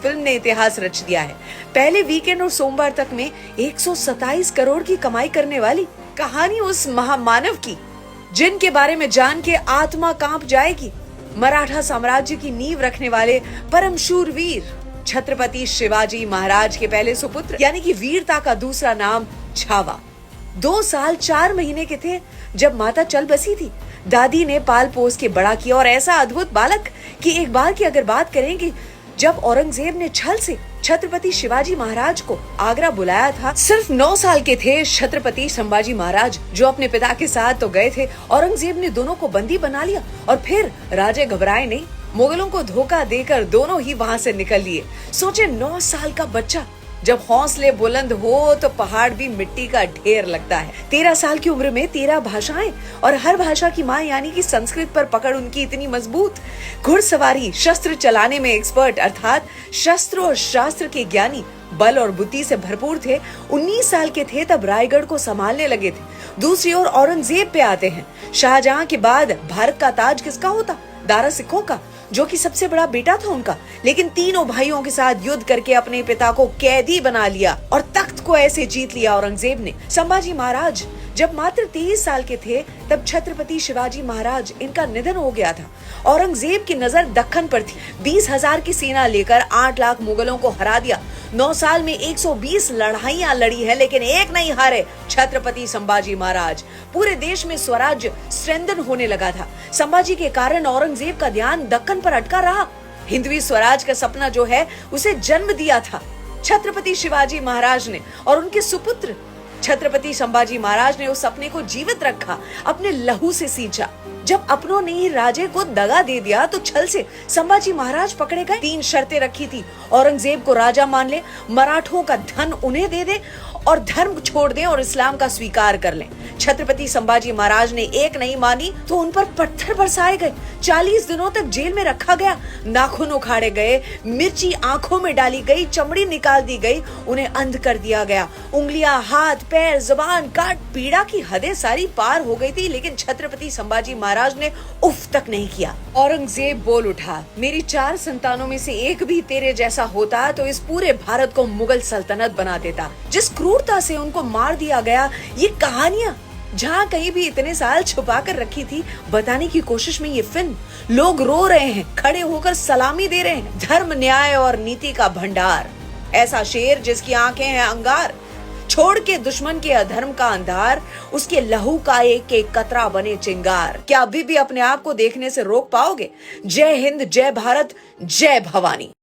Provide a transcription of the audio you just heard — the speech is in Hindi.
फिल्म ने इतिहास रच दिया है। पहले वीकेंड और सोमवार तक में 127 करोड़ की कमाई करने वाली कहानी उस महामानव की, जिनके बारे में जान के आत्मा कांप जाएगी। मराठा साम्राज्य की नींव रखने वाले परम शूरवीर छत्रपति शिवाजी महाराज के पहले सुपुत्र, यानी कि वीरता का दूसरा नाम छावा। 2 साल 4 महीने के थे जब माता चल बसी थी। दादी ने पाल पोस के बड़ा किया और ऐसा अद्भुत बालक कि एक बार की अगर बात करें कि जब औरंगजेब ने छल से छत्रपति शिवाजी महाराज को आगरा बुलाया था, सिर्फ 9 साल के थे छत्रपति संभाजी महाराज, जो अपने पिता के साथ तो गए थे। औरंगजेब ने दोनों को बंदी बना लिया और फिर राजे घबराए नहीं, मुगलों को धोखा देकर दोनों ही वहां से निकल लिए। सोचे 9 साल का बच्चा, जब हौसले बुलंद हो तो पहाड़ भी मिट्टी का ढेर लगता है। 13 साल की उम्र में 13 भाषाएं और हर भाषा की माँ यानी कि संस्कृत पर पकड़ उनकी इतनी मजबूत। घुड़सवारी, शस्त्र चलाने में एक्सपर्ट, अर्थात शस्त्र और शास्त्र के ज्ञानी, बल और बुद्धि से भरपूर थे। 19 साल के थे तब रायगढ़ को संभालने लगे थे। दूसरी ओर औरंगजेब पे आते हैं। शाहजहां के बाद भारत का ताज किसका होता? दारा सिखों का, जो कि सबसे बड़ा बेटा था उनका। लेकिन तीनों भाइयों के साथ युद्ध करके अपने पिता को कैदी बना लिया और तख्त को ऐसे जीत लिया औरंगजेब ने। संभाजी महाराज जब मात्र 23 साल के थे तब छत्रपति शिवाजी महाराज इनका निधन हो गया था। औरंगजेब की नजर दक्कन पर थी। 20,000 की सेना लेकर 8 लाख मुगलों को हरा दिया। 9 साल में 120 लड़ाइयां लड़ी है, लेकिन एक नहीं हारे छत्रपति संभाजी महाराज। पूरे देश में स्वराज्य स्ट्रेंथन होने लगा था। संभाजी के कारण औरंगजेब का ध्यान दक्कन पर अटका रहा। हिंदवी स्वराज का सपना जो है उसे जन्म दिया था छत्रपति शिवाजी महाराज ने, और उनके सुपुत्र छत्रपति संभाजी महाराज ने उस सपने को जीवित रखा, अपने लहू से सींचा। जब अपनों ने ही राजे को दगा दे दिया तो छल से संभाजी महाराज पकड़े गए। 3 शर्तें रखी थी। औरंगजेब को राजा मान ले, मराठों का धन उन्हें दे दे और धर्म छोड़ दें और इस्लाम का स्वीकार कर लें। छत्रपति संभाजी महाराज ने एक नहीं मानी तो उन पर पत्थर बरसाए गए। 40 दिनों तक जेल में रखा गया। नाखून उखाड़े गए, मिर्ची आंखों में डाली गई, चमड़ी निकाल दी गई, उन्हें अंध कर दिया गया। उंगलियां, हाथ, पैर, जुबान काट, पीड़ा की हदें सारी पार हो गई थी, लेकिन छत्रपति संभाजी महाराज ने उफ तक नहीं किया। औरंगजेब बोल उठा, मेरी 4 संतानों में से एक भी तेरे जैसा होता तो इस पूरे भारत को मुगल सल्तनत बना देता। जिस क्रूरता से उनको मार दिया गया, ये कहानियां जहाँ कहीं भी इतने साल छुपा कर रखी थी, बताने की कोशिश में ये फिल्म। लोग रो रहे हैं, खड़े होकर सलामी दे रहे हैं। धर्म, न्याय और नीति का भंडार, ऐसा शेर जिसकी आंखें हैं अंगार, छोड़ के दुश्मन के अधर्म का अंधार, उसके लहू का एक एक कतरा बने चिंगार। क्या अभी भी अपने आप को देखने से रोक पाओगे? जय हिंद, जय भारत, जय भवानी।